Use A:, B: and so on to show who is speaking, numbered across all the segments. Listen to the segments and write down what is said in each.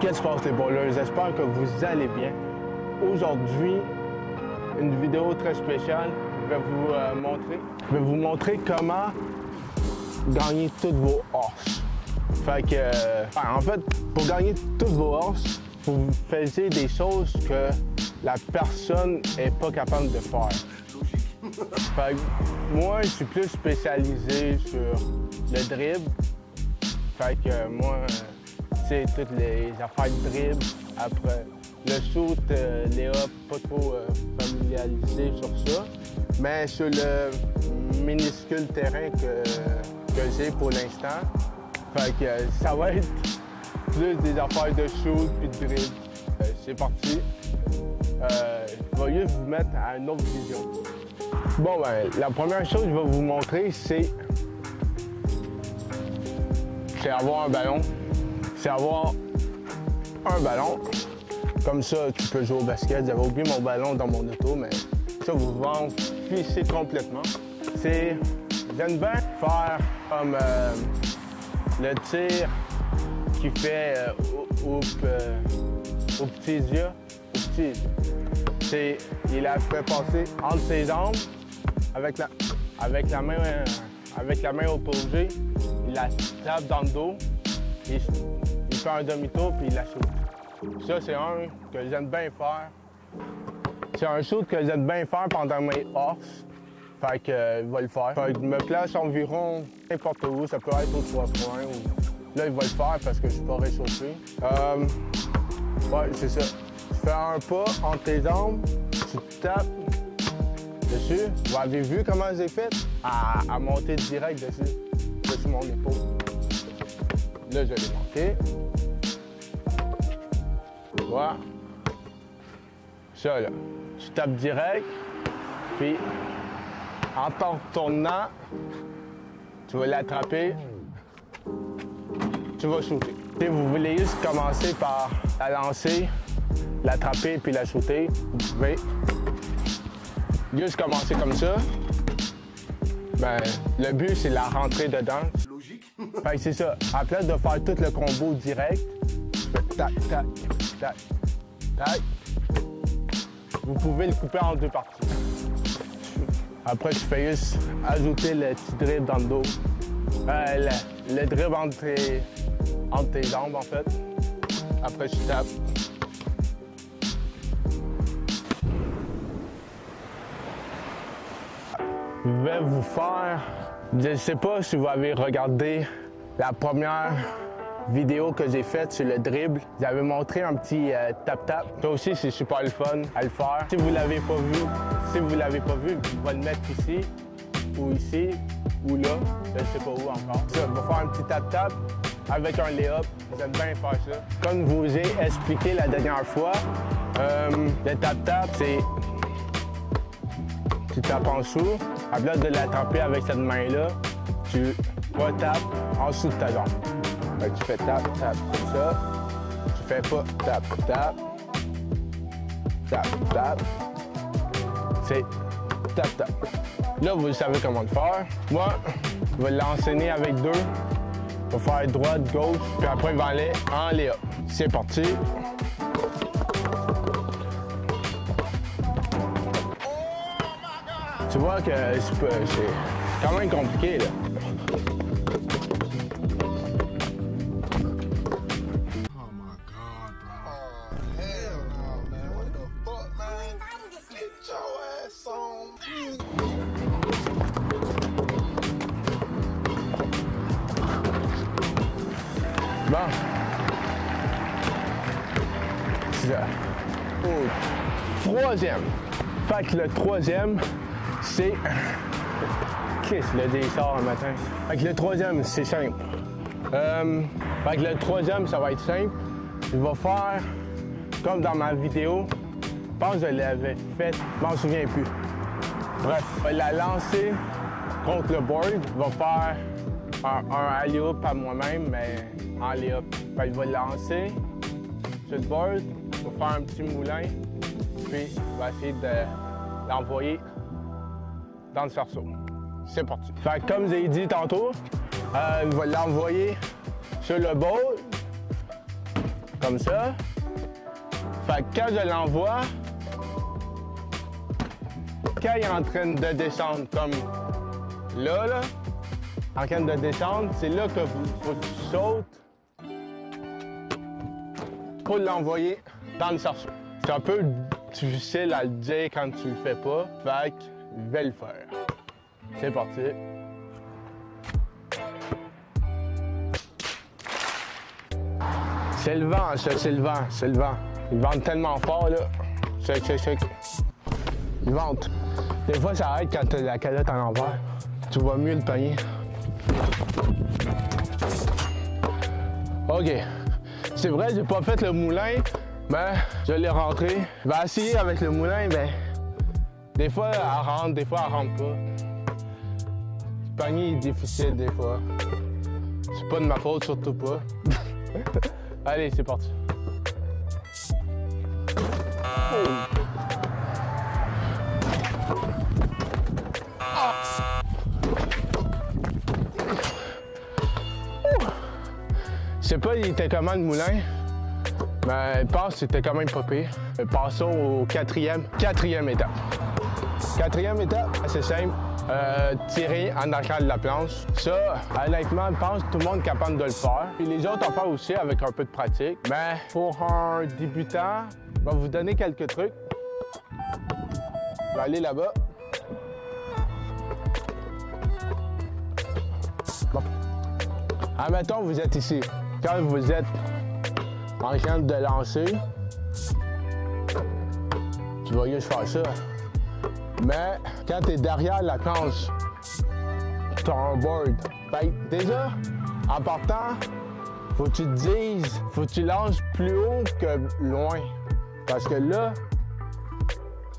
A: Qu'est-ce qui se passe les ballers? J'espère que vous allez bien. Aujourd'hui, une vidéo très spéciale. Je vais vous montrer comment gagner toutes vos horses. Fait que, en fait, pour gagner toutes vos horses, vous faisiez des choses que la personne n'est pas capable de faire. Fait que, moi, je suis plus spécialisé sur le dribble. Fait que moi, c'est toutes les affaires de dribble. Après, le shoot, les hops, pas trop familiarisé sur ça. Mais sur le minuscule terrain que j'ai pour l'instant, fait que ça va être plus des affaires de shoot puis de dribble. C'est parti. Je vais juste vous mettre à une autre vision. Bon, ben, la première chose que je vais vous montrer, c'est avoir un ballon. C'est avoir un ballon. Comme ça, tu peux jouer au basket. J'avais oublié mon ballon dans mon auto, mais ça, vous en fichez complètement. J'aime bien faire comme le tir qui fait aux petits yeux. Il a fait passer entre ses jambes avec la main opposée. Il la tape dans le dos. Il fait un demi-tour puis il la shoot. Ça, c'est un que j'aime bien faire. C'est un shoot que j'aime bien faire pendant mes horses. Fait que il va le faire. Fait que je me place environ n'importe où. Ça peut être aux 3 points. Là, il va le faire parce que je suis pas réchauffé. Ouais, c'est ça. Tu fais un pas entre tes jambes, tu tapes dessus. Vous avez vu comment j'ai fait? À monter direct dessus mon épaule. Là, je l'ai manqué. Voilà. Ça, là. Tu tapes direct, puis en t'en retournant, tu vas l'attraper, tu vas shooter. Si vous voulez juste commencer par la lancer, l'attraper puis la shooter, vous pouvez juste commencer comme ça. Ben, le but, c'est la rentrer dedans.
B: Logique.
A: Fait que c'est ça. À place de faire tout le combo direct, tu fais tac, tac, tac, tac. Vous pouvez le couper en 2 parties. Après, tu fais juste ajouter le petit dribble dans le dos. Le dribble entre tes jambes, en fait. Après, tu tapes. Je vais vous faire... Je ne sais pas si vous avez regardé la première vidéo que j'ai faite sur le dribble. J'avais montré un petit tap-tap. Ça aussi, c'est super le fun à le faire. Si vous ne l'avez pas vu, je vais le mettre ici, ou là. Je ne sais pas où encore. Ça, je vais faire un petit tap-tap avec un lay-up. J'aime bien faire ça. Comme je vous ai expliqué la dernière fois, le tap-tap, c'est... Tu tapes en dessous. À place de l'attraper avec cette main-là, tu retapes en dessous de ta jambe. Fait que tu fais tap, tap, comme ça. Tu fais pas tap, tap. Tap, tap. C'est tap, tap. Là, vous savez comment le faire. Moi, je vais l'enseigner avec 2. Je vais faire droite, gauche, puis après, il va aller en lay-up. C'est parti. Tu vois que c'est quand même compliqué, là.
B: Oh my God, bro. Oh, hell no, man. What the fuck, man? Get your ass on.
A: Bon. C'est ça. Au 3e. Fait que le 3e, c'est... Qu'est-ce que le dessert un matin? Fait que le 3e, c'est simple. Fait que le 3e, ça va être simple. Je vais faire comme dans ma vidéo. Je pense que je l'avais fait, je m'en souviens plus. Bref, je vais la lancer contre le board. Je vais faire un alley-oop à moi-même, mais en lay-up. Fait que je vais le lancer sur le board. Je vais faire un petit moulin. Puis, je vais essayer de l'envoyer dans le cerceau. C'est parti. Fait que comme j'ai dit tantôt, je vais l'envoyer sur le bowl. comme ça. Fait que quand je l'envoie, quand il est en train de descendre, comme là, en train de descendre, c'est là que faut que tu sautes pour l'envoyer dans le sarceau. C'est un peu difficile à le dire quand tu le fais pas, fait que je vais le faire. C'est parti. C'est le vent, ça, c'est le vent, c'est le vent. Il vente tellement fort, là. Check. Il vente. Des fois, ça aide quand t'as la calotte à l'envers. Tu vois mieux le panier. OK. C'est vrai, j'ai pas fait le moulin, mais je l'ai rentré. Je vais essayer avec le moulin, mais des fois, elle rentre, des fois, elle rentre pas. Le panier est difficile, des fois. C'est pas de ma faute, surtout pas. Allez, c'est parti. Oh. Je sais pas, il était comment le moulin, mais je pense que c'était quand même pas pire. Passons au quatrième étape. Quatrième étape, assez simple. Tirer en arrière de la planche. Ça, honnêtement, je pense que tout le monde est capable de le faire. Puis les autres en font aussi avec un peu de pratique. Mais pour un débutant, je vais vous donner quelques trucs. Je vais aller là-bas. Bon. Admettons, vous êtes ici. Quand vous êtes en train de lancer, tu vas juste faire ça. Mais quand tu es derrière la planche, tu as un board. Fait que déjà, en partant, faut que tu te dises, faut que tu lances plus haut que loin. Parce que là,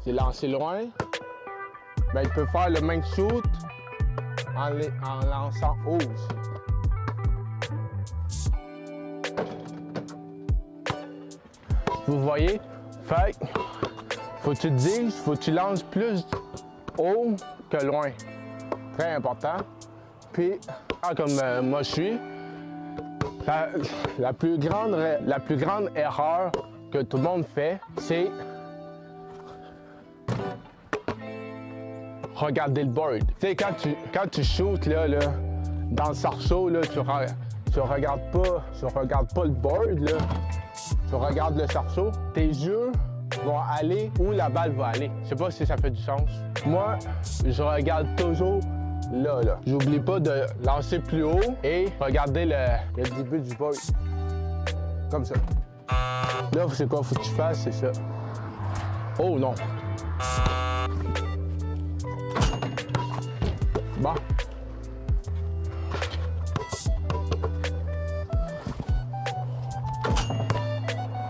A: c'est lancé loin, ben, tu peux faire le même shoot en lançant haut aussi. Vous voyez? Fait que faut que tu te dises, faut que tu lances plus haut que loin. Très important. Puis, comme moi je suis, la plus grande erreur que tout le monde fait, c'est regarder le board. Tu sais, quand tu shootes là, dans le sarceau, là, tu regardes pas le board, là. Tu regardes le sarceau, tes yeux vont aller où la balle va aller. Je sais pas si ça fait du sens. Moi, je regarde toujours là. J'oublie pas de lancer plus haut et regarder le début du board. Comme ça. Là, c'est quoi faut que tu fasses, c'est ça. Oh non. Bon.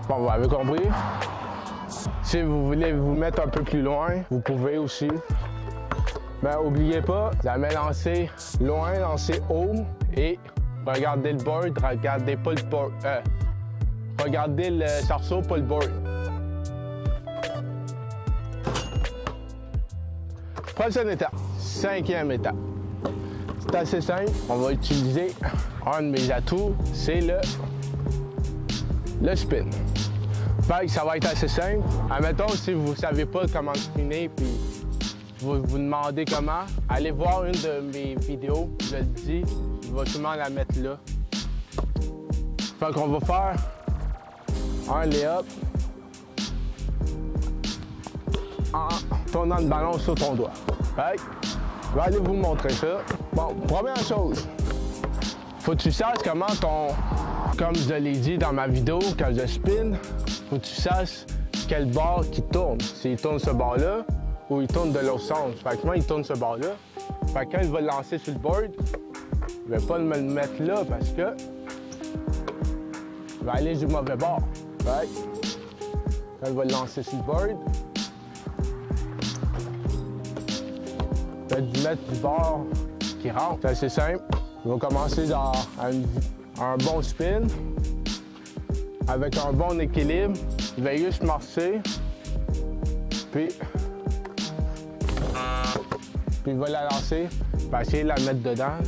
A: Bon, vous avez compris. Si vous voulez vous mettre un peu plus loin, vous pouvez aussi. Mais n'oubliez pas, jamais lancer loin, lancer haut et regardez le board, regardez pas le board. Regardez le sarceau, pas le board. Prochaine étape, cinquième étape. C'est assez simple. On va utiliser un de mes atouts, c'est le spin. Fait que ça va être assez simple. Admettons, si vous ne savez pas comment spinner, puis vous vous demandez comment, allez voir une de mes vidéos, je le dis, je vais sûrement la mettre là. Fait qu'on va faire un lay-up en tournant le ballon sur ton doigt. Fait que je vais aller vous montrer ça. Bon, première chose, faut que tu saches comment comme je l'ai dit dans ma vidéo, quand je spin, faut que tu saches quel bord qui tourne. S'il tourne ce bord-là ou il tourne de l'autre sens. Fait que moi, il tourne ce bord-là. Fait que quand il va le lancer sur le board, je vais pas me le mettre là parce que il va aller du mauvais bord. Fait que quand il va le lancer sur le board, je vais le mettre du bord qui rentre. C'est assez simple. On va commencer dans un bon spin avec un bon équilibre. Il va juste marcher, puis il va la lancer. Il va essayer de la mettre dedans.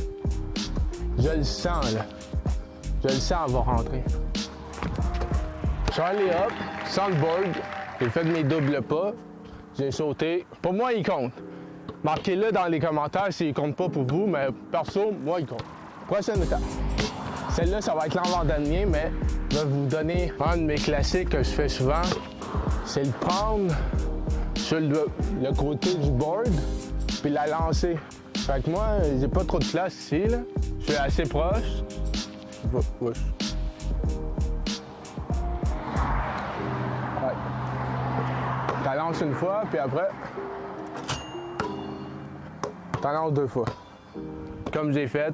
A: Je le sens, là. Je le sens, elle va rentrer. Charlie Up, Soundboard, j'ai fait mes doubles pas, j'ai sauté. Pour moi, il compte. Marquez-le dans les commentaires s'il compte pas pour vous, mais perso, moi, il compte. Prochaine étape. Celle-là, ça va être l'avant-dernier, mais je vais vous donner un de mes classiques que je fais souvent. C'est le prendre sur le côté du board, puis la lancer. Fait que moi, j'ai pas trop de place ici, là. Je suis assez proche. Ouais. T'en lances une fois, puis après, t'en lances 2 fois. Comme j'ai fait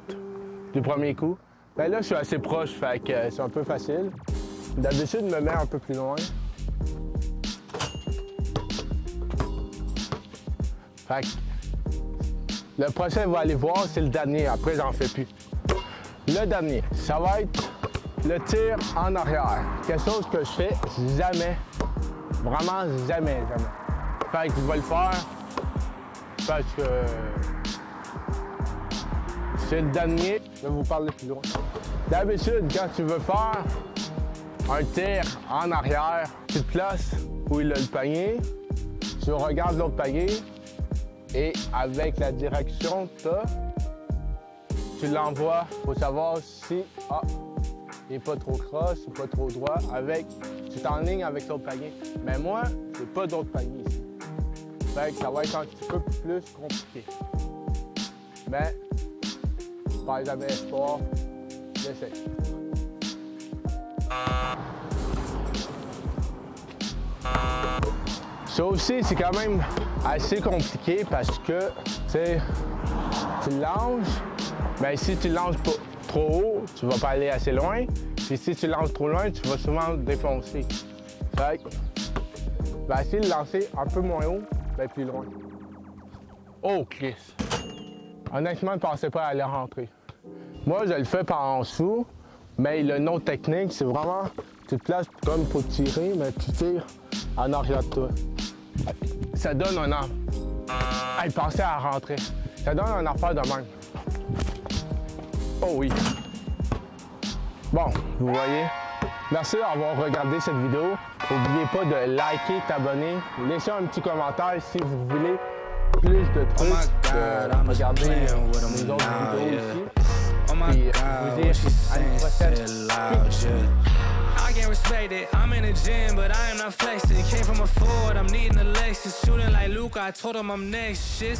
A: du premier coup. Ben là, je suis assez proche, fait que c'est un peu facile. D'habitude, je me mets un peu plus loin. Fait que le prochain, vous allez voir, c'est le dernier. Après, j'en fais plus. Le dernier, ça va être le tir en arrière. Quelque chose que je fais jamais. Vraiment jamais. Fait que je vais le faire parce que c'est le dernier. Je vais vous parler plus loin. D'habitude, quand tu veux faire un tir en arrière, tu te places où il a le panier, tu regardes l'autre panier et avec la direction que tu as, tu l'envoies pour savoir si il n'est pas trop croche, il n'est pas trop droit. Tu t'enlignes avec l'autre panier. Mais moi, j'ai pas d'autre panier ici. Fait que ça va être un petit peu plus compliqué. Mais, pas jamais espoir, j'essaie. Ça aussi, c'est quand même assez compliqué parce que, tu lances, mais si tu lances pas trop haut, tu vas pas aller assez loin. Puis si tu lances trop loin, tu vas souvent défoncer. Fait que, je vais essayer de lancer un peu moins haut, mais plus loin. Oh, Chris! Honnêtement, je ne pensais pas aller rentrer. Moi, je le fais par en dessous, mais le nom technique, c'est vraiment, tu te places comme pour tirer, mais tu tires en arrière de toi. Ça donne un arme. Hey, pensez à rentrer. Ça donne un affaire de même. Oh oui. Bon, vous voyez. Merci d'avoir regardé cette vidéo. N'oubliez pas de liker, t'abonner, laissez un petit commentaire si vous voulez plus de trucs, de regarder les autres vidéos ici. Puis vous dire à une prochaine.
C: I can't respect it. I'm in the gym, but I am not flexing. Came from a Ford, I'm needing a Lexus. Shooting like Luke, I told him I'm next. Shit.